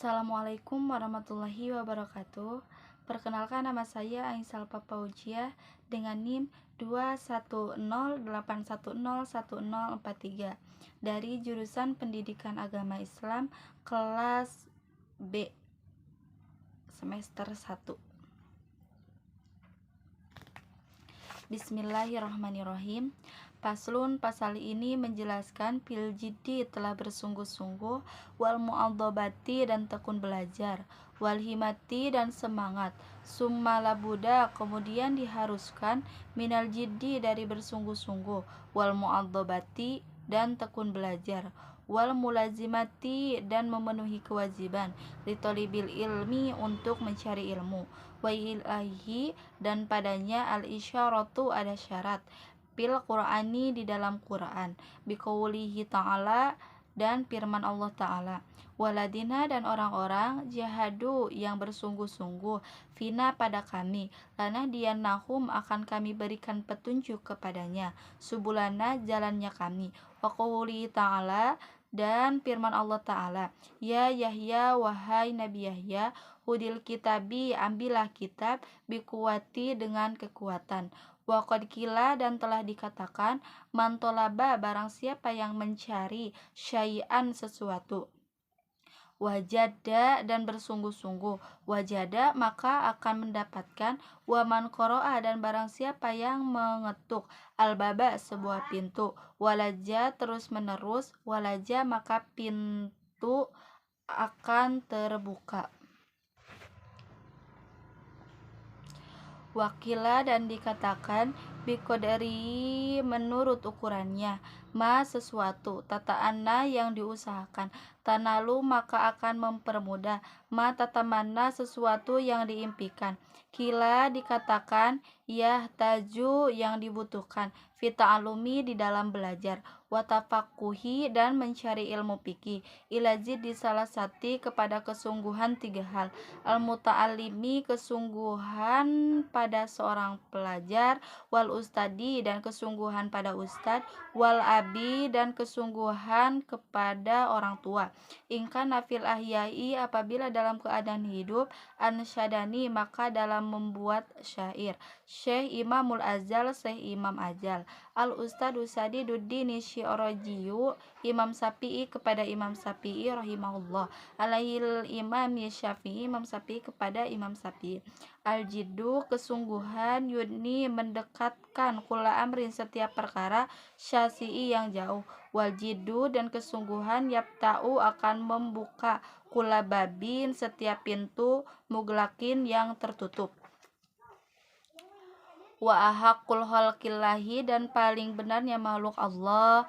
Assalamualaikum warahmatullahi wabarakatuh. Perkenalkan, nama saya Aisyah Papaujiah dengan NIM 21081010043 dari jurusan Pendidikan Agama Islam kelas B semester 1. Bismillahirrahmanirrahim. Paslun, pasal ini menjelaskan fil jiddi, telah bersungguh-sungguh, wal mu'adzabati, dan tekun belajar, wal himati, dan semangat, summa labuda, kemudian diharuskan, minal jiddi, dari bersungguh-sungguh, wal mu'adzabati, dan tekun belajar, wal mulazimati, dan memenuhi kewajiban, litolibil ilmi, untuk mencari ilmu, wa ilahi, dan padanya al-isyaratu, ada syarat, fil Qur'ani, di dalam Quran, biqaulihi ta'ala, dan firman Allah Ta'ala, waladina, dan orang-orang, jahadu, yang bersungguh-sungguh, fina, pada kami, lanahdiyannahum, akan kami berikan petunjuk kepadanya, subulana, jalannya kami, wa qaulihi ta'ala, dan firman Allah Ta'ala, ya Yahya, wahai Nabi Yahya, hudil kitabi, ambillah kitab, bikuwati, dengan kekuatan, wa qad qila, dan telah dikatakan, man tolaba, barang siapa yang mencari, syai'an, sesuatu, wajada, dan bersungguh-sungguh, wajada, maka akan mendapatkan, wa man qara'a, dan barang siapa yang mengetuk, al-baba, sebuah pintu, walaja, terus-menerus, walaja, maka pintu akan terbuka. Wakila, dan dikatakan, biqadari, menurut ukurannya, ma, sesuatu, tata'anna, yang diusahakan, tanalu, maka akan mempermudah, ma, tatamana, sesuatu yang diimpikan, kila, dikatakan, yahtaju, yang dibutuhkan, fita'alumi, di dalam belajar, watafakuhi, dan mencari ilmu fikih, ilazid, di salah sati, kepada kesungguhan 3 hal, al-muta'alimi, kesungguhan pada seorang pelajar, wal ustadi, dan kesungguhan pada ustad, wal abi, dan kesungguhan kepada orang tua, ingkan nafil ahyai, apabila dalam keadaan hidup, ansyadani, maka dalam membuat syair, Syekh Imamul Azal, Syekh Imam Azal, al ustad Sadiduddin Syi'rojiyu, Imam Syafi'i, kepada Imam Syafi'i rahimahullah, alaihil Imam Syafi'i, Imam Syafi'i, kepada Imam Syafi'i, al-jiddu, kesungguhan, yudni, mendekatkan, kula amrin, setiap perkara, syasi'i, yang jauh, wal jiddu, dan kesungguhan, yapta'u, akan membuka, kula babin, setiap pintu, muglakin, yang tertutup, wa ahaqul khalqillahi, dan paling benarnya makhluk Allah,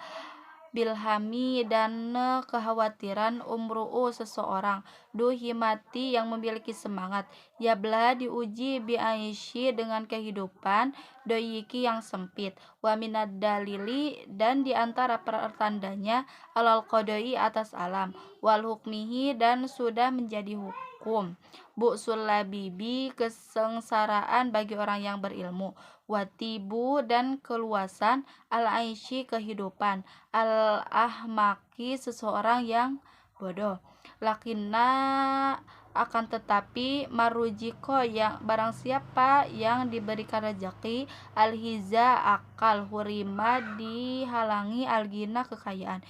bilhami, dan kekhawatiran, umru'u, seseorang, duhimati, yang memiliki semangat, yabla, diuji, bi'aishi, dengan kehidupan, doyiki, yang sempit, wa minad dalili, dan diantara pertandanya, alal qadoi, atas alam, wal hukmihi, dan sudah menjadi hukum, bu'sul labibi, kesengsaraan bagi orang yang berilmu, watibu, dan keluasan, al-aishi, kehidupan, al-ahmaki, seseorang yang bodoh, lakinna, akan tetapi, marujiko, yang barang siapa yang diberikan rezeki, al-hiza, akal, hurima, dihalangi, al-gina, kekayaan,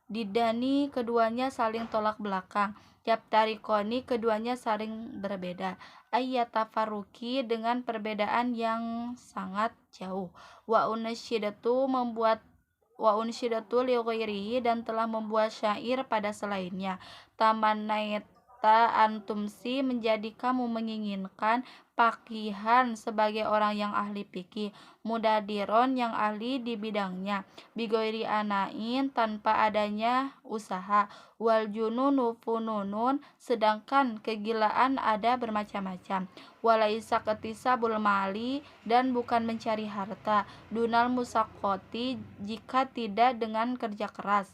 didani, keduanya saling tolak belakang, yaptarikoni, keduanya saling berbeda, ayyatafaruki, dengan perbedaan yang sangat jauh, wa unsyidatu, li ghairihi, dan telah membuat syair pada selainnya, tamanaita antumsi, menjadi kamu menginginkan, pakihan, sebagai orang yang ahli fikih, mudadiron, yang ahli di bidangnya, bighairi anain, tanpa adanya usaha, wal jununu fununun, sedangkan kegilaan ada bermacam-macam, walaisa ketisabul mali, dan bukan mencari harta, dunal musakoti, jika tidak dengan kerja keras,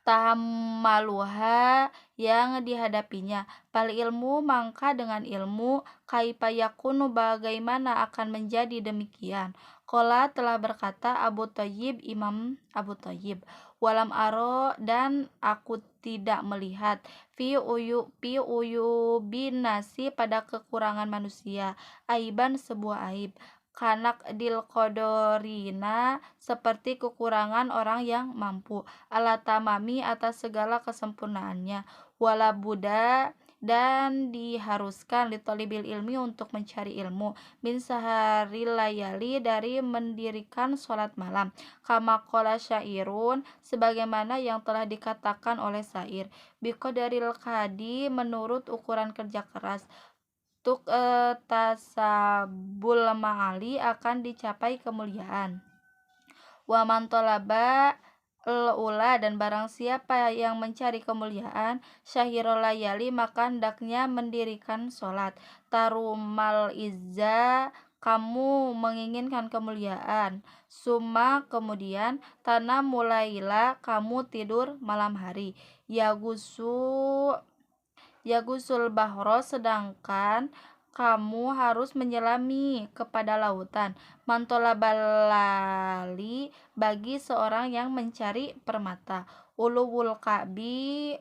tahammaluha, yang dihadapinya, fal ilmu, mangka dengan ilmu, kaifa yakunu, bagaimana akan menjadi demikian, qala, telah berkata Abu Thayyib, Imam Abu Thayyib, walam aro, dan aku tidak melihat, fi uyubinasi pada kekurangan manusia, aiban sebuah aib, kanak dil kodorina seperti kekurangan orang yang mampu, ala tamami atas segala kesempurnaannya, wala buddha dan diharuskan litolibil ilmi untuk mencari ilmu, min saharil layali dari mendirikan sholat malam, kama qala syairun sebagaimana yang telah dikatakan oleh syair, biqadaril kadi menurut ukuran kerja keras, tuk tasabul ma'ali akan dicapai kemuliaan, wa man talaba ula dan barang siapa yang mencari kemuliaan, syahirul layali maka hendaknya mendirikan sholat, tarumal izza kamu menginginkan kemuliaan, summa kemudian tanam mulailah kamu tidur malam hari, yagusul bahro sedangkan kamu harus menyelami kepada lautan, mantolabalali bagi seorang yang mencari permata, uluwul ka'bi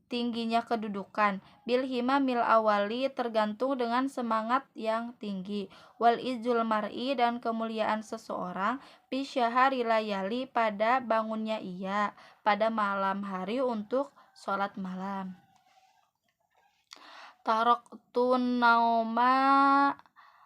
tingginya kedudukan, bil himamil awali tergantung dengan semangat yang tinggi, wal izul mar'i dan kemuliaan seseorang, fi syahari layali pada bangunnya ia pada malam hari untuk sholat malam. Taroktun nauma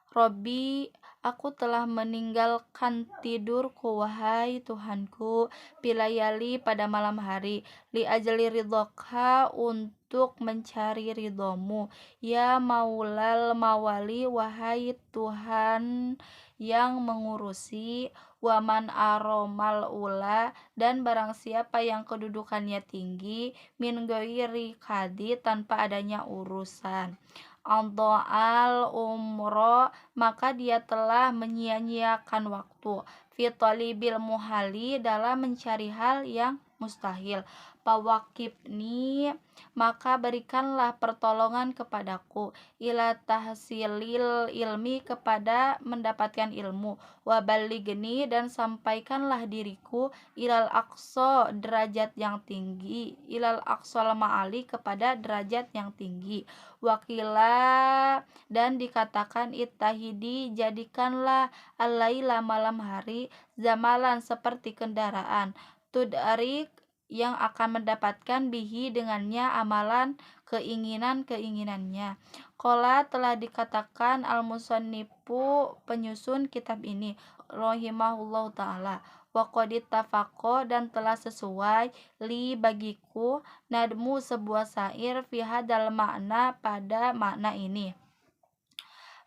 Robbi, aku telah meninggalkan tidurku wahai Tuhanku, pilayali pada malam hari, li ajli ridhoka untuk mencari ridhomu, ya maulal mawali wahai Tuhan yang mengurusi, waman aromal ula dan barang siapa yang kedudukannya tinggi, min ghairi kadi tanpa adanya urusan, al umro maka dia telah menyia-nyiakan waktu, fi talibil muhali dalam mencari hal yang mustahil, pawakibni maka berikanlah pertolongan kepadaku, ila tahsilil ilmi kepada mendapatkan ilmu, wabaligni dan sampaikanlah diriku, ilal aqsa derajat yang tinggi, ilal aqsal ma'ali kepada derajat yang tinggi, wakila dan dikatakan ittahidi jadikanlah al-laila malam hari, zamalan seperti kendaraan, tud'arik yang akan mendapatkan bihi dengannya amalan keinginan-keinginannya. Qala telah dikatakan al-musannifu penyusun kitab ini, rahimahullahu ta'ala, wa qadit tafaqo dan telah sesuai li bagiku nadmu sebuah syair fi hadal makna pada makna ini.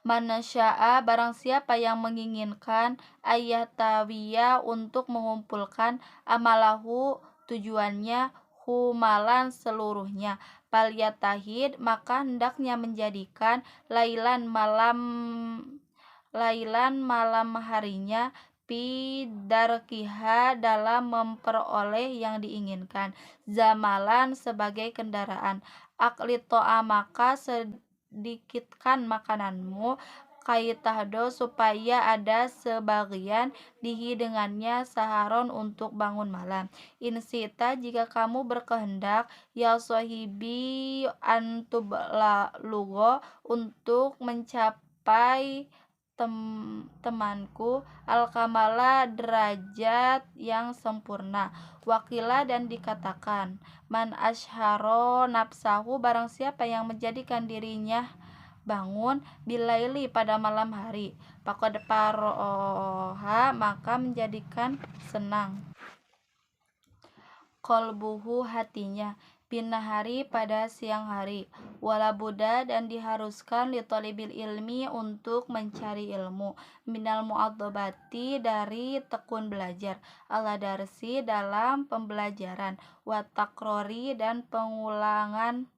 Manasya'a barang siapa yang menginginkan ayatawiya untuk mengumpulkan amalahu tujuannya humalan seluruhnya, palyatahid maka hendaknya menjadikan lailan malam harinya pidarkiha dalam memperoleh yang diinginkan, zamalan sebagai kendaraan, aklito'a maka sedikitkan makananmu, kaitahdo supaya ada sebagian dihi dengannya saharon untuk bangun malam, insita jika kamu berkehendak, ya sohibi antublalugo untuk mencapai temanku al-kamala derajat yang sempurna, wakila dan dikatakan man asharo nafsahu barang siapa yang menjadikan dirinya bangun bilaili pada malam hari, faqad paroha maka menjadikan senang qalbuhu hatinya, binahari pada siang hari, wala buddha dan diharuskan li talibil ilmi untuk mencari ilmu, minal mu'adzabati dari tekun belajar, ala darsi dalam pembelajaran, wa takrori dan pengulangan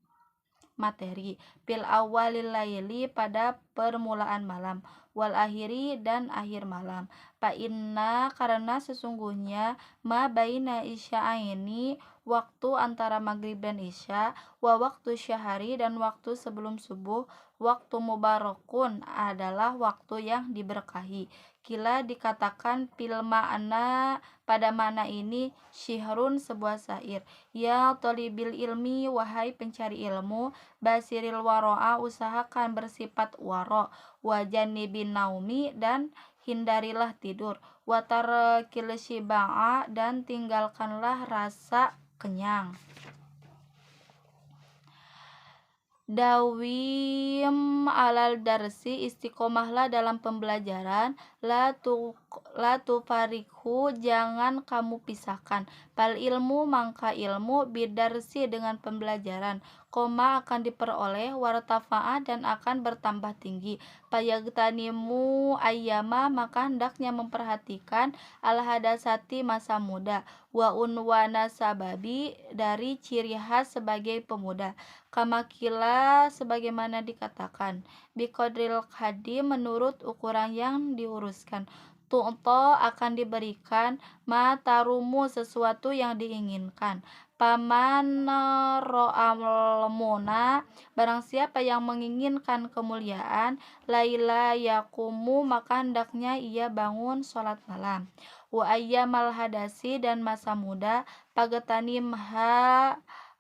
materi, fil awalil laili pada permulaan malam, wal akhiri dan akhir malam, fa inna karena sesungguhnya ma baina isya'aini waktu antara maghrib dan isya, wa waktu syahari dan waktu sebelum subuh, Waktu mubarakun adalah waktu yang diberkahi. Kila dikatakan fil ma'na, pada makna ini syihrun, sebuah syair. Ya tolibil ilmi, wahai pencari ilmu, basiril waro'a, usahakan bersifat waro, wajanibin naumi, dan hindarilah tidur, watarkil shiba'a, dan tinggalkanlah rasa kenyang. Dawim alal darsi, istiqomahlah dalam pembelajaran. La tufarikhu, jangan kamu pisahkan. Pal ilmu, mangka ilmu, bidarsi, dengan pembelajaran. Koma, akan diperoleh, wartafa'a, dan akan bertambah tinggi. Payagtanimu ayyama, maka hendaknya memperhatikan al hadasati, masa muda. Wa unwana sababi, dari ciri khas sebagai pemuda. Kamakila, sebagaimana dikatakan, biqadril hadi, menurut ukuran yang diuruskan. Tu'to, akan diberikan, ma tarumu, sesuatu yang diinginkan. Paman ro'amuna, barang siapa yang menginginkan kemuliaan, laila yakumu, maka hendaknya ia bangun sholat malam. Wa ayyamal hadasi, dan masa muda, pagetanimha,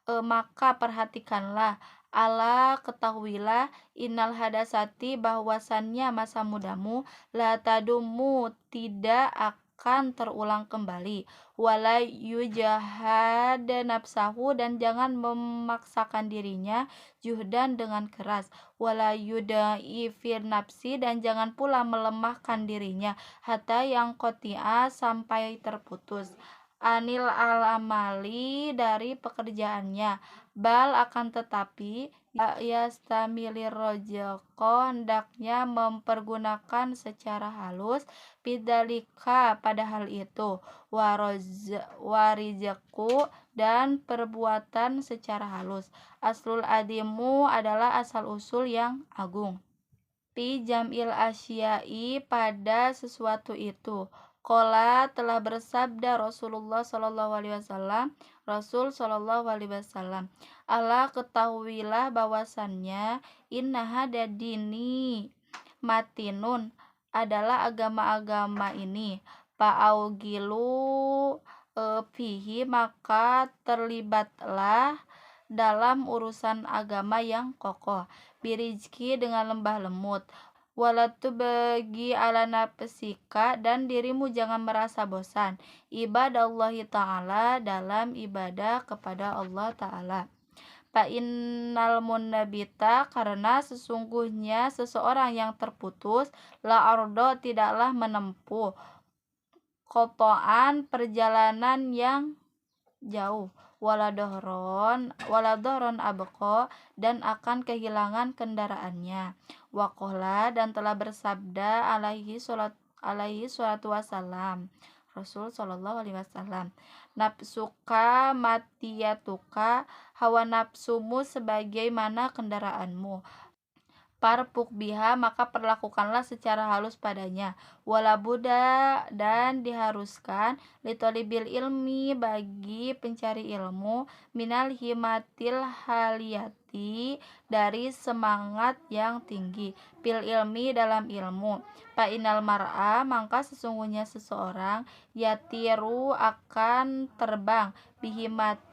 maka perhatikanlah, ala, ketahuilah, innal hadasati, bahwasannya masa mudamu, la tadumu, tidak akan terulang kembali. Wala yujahad nafsahu, dan jangan memaksakan dirinya, juhdan, dengan keras. Wala yudaifir nafsi, dan jangan pula melemahkan dirinya, hatta yang koti'a, sampai terputus, anil alamali, dari pekerjaannya. Bal, akan tetapi, yastamilir rojoko, hendaknya mempergunakan secara halus, bidzalika, pada hal itu, warijaku, dan perbuatan secara halus. Aslul adimu, adalah asal usul yang agung. Fi jam'il asyai, pada sesuatu itu. Qala, telah bersabda Rasulullah sallallahu alaihi wasallam, Rasul sallallahu alaihi wasallam, ala, ketahuilah bahwasannya, innaha dini matinun, adalah agama-agama ini, fa'augilu fihi, maka terlibatlah dalam urusan agama yang kokoh, birizki, dengan lembah lemut, walatu bagi ala nafsika, dan dirimu jangan merasa bosan, ibadallahi ta'ala, dalam ibadah kepada Allah ta'ala. Fa innal munnabita, karena sesungguhnya seseorang yang terputus, la ardo, tidaklah menempuh, kotoan, perjalanan yang jauh, waladhoron abko, dan akan kehilangan kendaraannya. Waqola, dan telah bersabda alaihi salatu wassalam, Rasul sallallahu alaihi wasallam, nafsuka matiyatuka, hawa nafsumu sebagaimana kendaraanmu, parpuk biha, maka perlakukanlah secara halus padanya. Wala buddha, dan diharuskan, litolibil ilmi, bagi pencari ilmu, minal himatil haliyati, dari semangat yang tinggi, pil ilmi, dalam ilmu. Fa inal mar'a, maka sesungguhnya seseorang, yatiru, akan terbang, bihimati,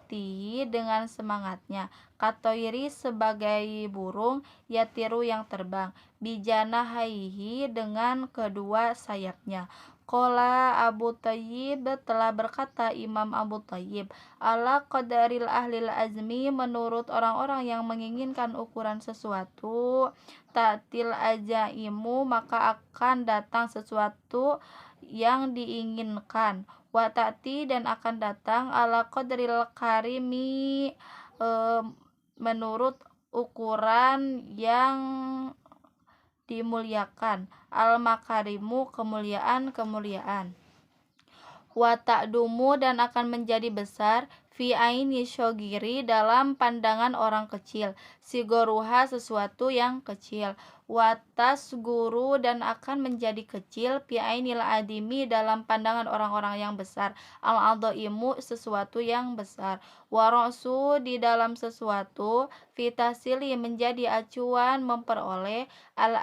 dengan semangatnya, katoiri, sebagai burung, yatiru, yang terbang, bijana haihi, dengan kedua sayapnya. Qala Abu Thayyib, telah berkata Imam Abu Thayyib, ala qadaril ahlil azmi, menurut orang-orang yang menginginkan ukuran sesuatu, ta'til ajaimu, maka akan datang sesuatu yang diinginkan, wa ta'ti, dan akan datang, ala qadaril karimi, menurut ukuran yang dimuliakan, al makarimu, kemuliaan-kemuliaan. Wa ta'dumu, dan akan menjadi besar, fi aini syogiri dalam pandangan orang kecil, sigoruha sesuatu yang kecil, watas guru dan akan menjadi kecil, fi ainil adimi dalam pandangan orang-orang yang besar, al adaimu sesuatu yang besar, warosu di dalam sesuatu, fitasili menjadi acuan memperoleh, al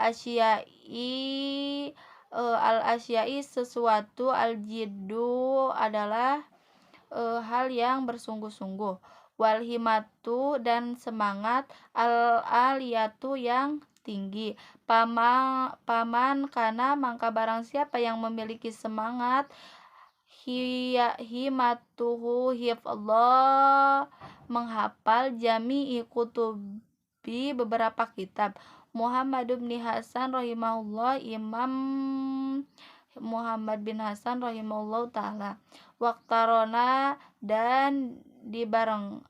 asyai sesuatu, al jiddu adalah hal yang bersungguh-sungguh, wal himatu dan semangat, al aliyatu yang tinggi, paman kana maka barang siapa yang memiliki semangat, himatuhu hifdhallah menghafal, jami'i kutubi beberapa kitab, Muhammad bin Hasan rahimahullah, Imam Muhammad bin Hasan rahimahullah ta'ala, waktarona dan dibarengi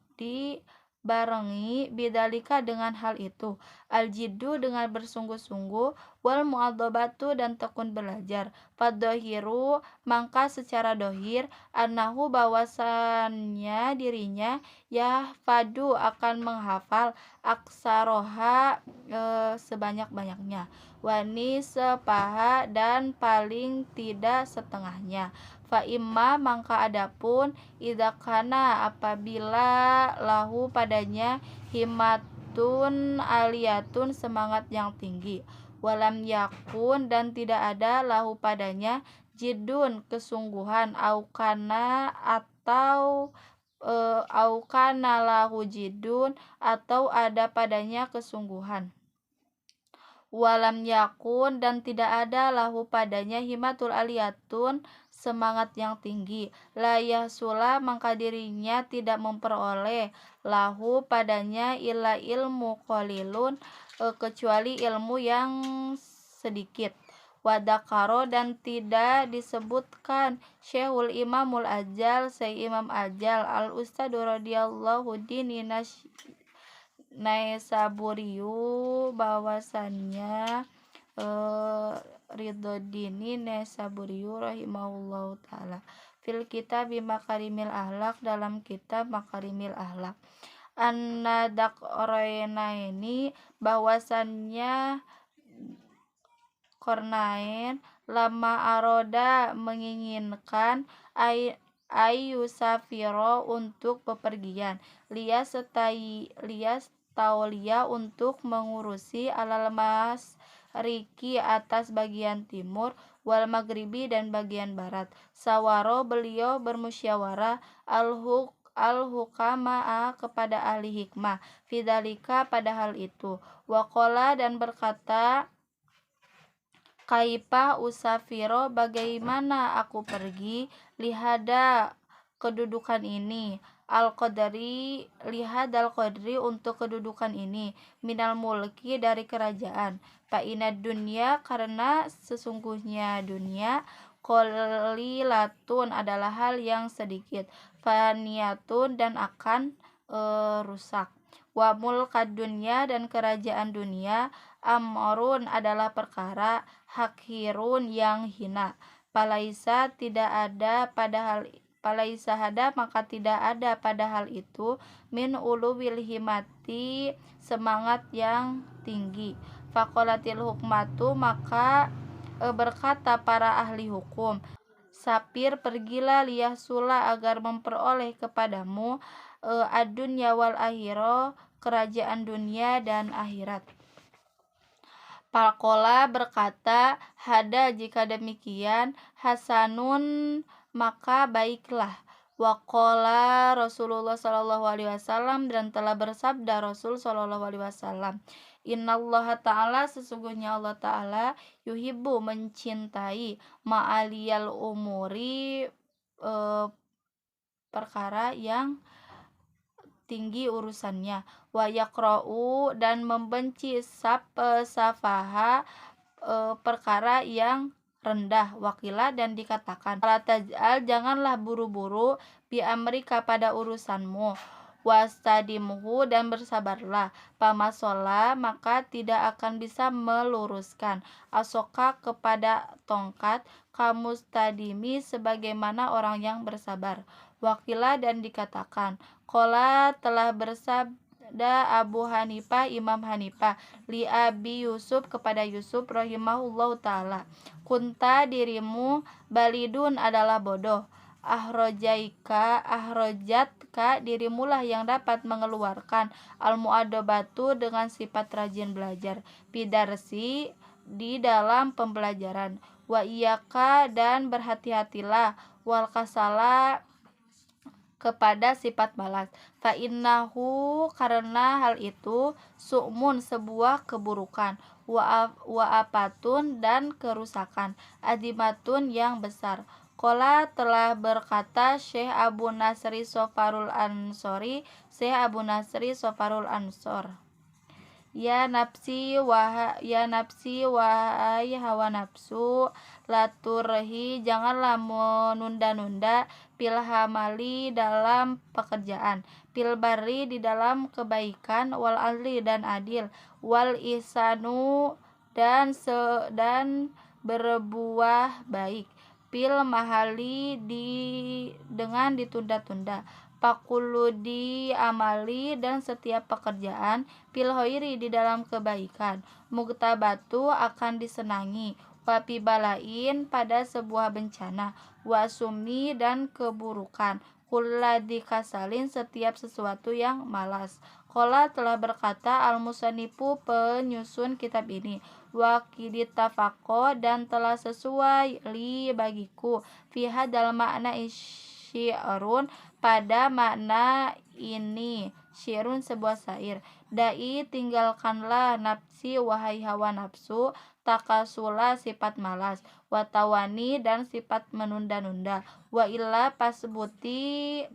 bidalika dengan hal itu, al-jiddu dengan bersungguh-sungguh, wal mu'adzabatu dan tekun belajar, fadzahiru maka secara dohir, annahu bahwasannya dirinya yahfadu akan menghafal, aksaroha sebanyak-banyaknya, wani sepaha dan paling tidak setengahnya, fa imma maka adapun, idakana apabila lahu padanya, himmatun aliyatun semangat yang tinggi, walam yakun dan tidak ada lahu padanya, jiddun kesungguhan, aukana atau aukana lahu jiddun atau ada padanya kesungguhan, walam yakun dan tidak ada lahu padanya, himatul aliyatun semangat yang tinggi, la yahsula maka dirinya tidak memperoleh, lahu padanya illa ilmu qalilun kecuali ilmu yang sedikit, wadakaro dan tidak disebutkan Syekhul Imamul Ajal Imam Ajal al Ustad radhiyallahu dini Naisaburiyu bahwasannya Ridhodini Naisaburiyu rahimahullahu ta'ala fil kitab makarimil ahlak dalam kitab makarimil ahlak, an-nadaqraini bahwasannya Qarnain lama aroda menginginkan ayu safiro untuk bepergian, lias taulia untuk mengurusi, alal masriki atas bagian timur, wal magribi dan bagian barat, sawaro beliau bermusyawarah, al-hukama'a kepada ahli hikmah, fidalika pada hal itu, waqala dan berkata, kaifa usafiro bagaimana aku pergi, lihada kedudukan ini, al-qadri lihadal qadri untuk kedudukan ini, minal mulki dari kerajaan, fa inad dunya karena sesungguhnya dunia, qalilatun adalah hal yang sedikit, faniyatun dan akan rusak, wa mulkad dunya dan kerajaan dunia, amrun adalah perkara, hakhirun yang hina, palaisa tidak ada padahal palaisa hada maka tidak ada padahal itu, min uluwil himati semangat yang tinggi, faqalatil hukmatu maka berkata para ahli hukum, sapir pergilah liyahsula agar memperoleh kepadamu ad-dunya wal akhirah kerajaan dunia dan akhirat. Faqala berkata, hada jika demikian, hasanun maka baiklah, waqala Rasulullah sallallahu alaihi wasallam dan telah bersabda Rasul sallallahu alaihi wasallam, innallaha ta'ala sesungguhnya Allah ta'ala yuhibbu mencintai, ma'aliyal umuri perkara yang tinggi urusannya, wa yakra'u dan membenci safaha perkara yang rendah, wakila dan dikatakan, la taj'al janganlah buru-buru, bi amrika pada urusanmu, wastadimhu dan bersabarlah, pamasola maka tidak akan bisa meluruskan, asoka kepada tongkat, kamustadimi sebagaimana orang yang bersabar, Wakilah dan dikatakan, qala telah bersabda Abu Hanifah, Imam Hanifah, li Abi Yusuf kepada Yusuf rahimahullahu taala, kunta dirimu balidun adalah bodoh, ahrojatka dirimulah yang dapat mengeluarkan, al muadobatu dengan sifat rajin belajar, bidarsi di dalam pembelajaran, wa iyaka dan berhati-hatilah, wal kasala kepada sifat malas, fa innahu karena hal itu, su'mun sebuah keburukan, wa apatun dan kerusakan, adimatun yang besar. Qala telah berkata Syekh Abu Nasri Sofarul Ansori, Syekh Abu Nasri Sofarul Ansor, ya nafsi wahai hawa nafsu, laturhi janganlah menunda-nunda, pilhamali dalam pekerjaan, pilbari di dalam kebaikan, wal adli dan adil, wal ihsanu dan berbuah baik, pil mahali dengan ditunda-tunda, pakuludi amali dan setiap pekerjaan, pil hoiri di dalam kebaikan, muktabatu akan disenangi, wapi balain pada sebuah bencana, wasumi dan keburukan, kuladi kasalin setiap sesuatu yang malas. Qala telah berkata al-musanifu penyusun kitab ini, wakiditafako dan telah sesuai li bagiku, fiha dalam makna syi'run pada makna ini, syi'run sebuah syair, dai tinggalkanlah nafsi wahai hawa nafsu, takasula sifat malas, watawani dan sifat menunda-nunda, wa illa pasbuti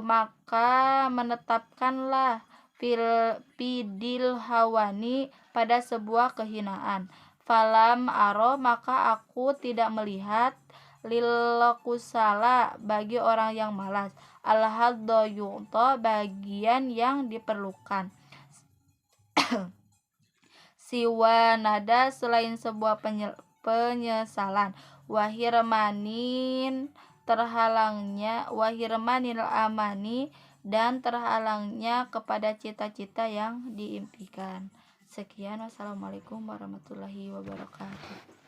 maka menetapkanlah pidil hawani pada sebuah kehinaan, falam aro maka aku tidak melihat, lilkusala bagi orang yang malas, al-haddo yu'to bagian yang diperlukan, siwa nada selain sebuah penyesalan, wahirmanil amani dan terhalangnya kepada cita-cita yang diimpikan. Sekian, wassalamualaikum warahmatullahi wabarakatuh.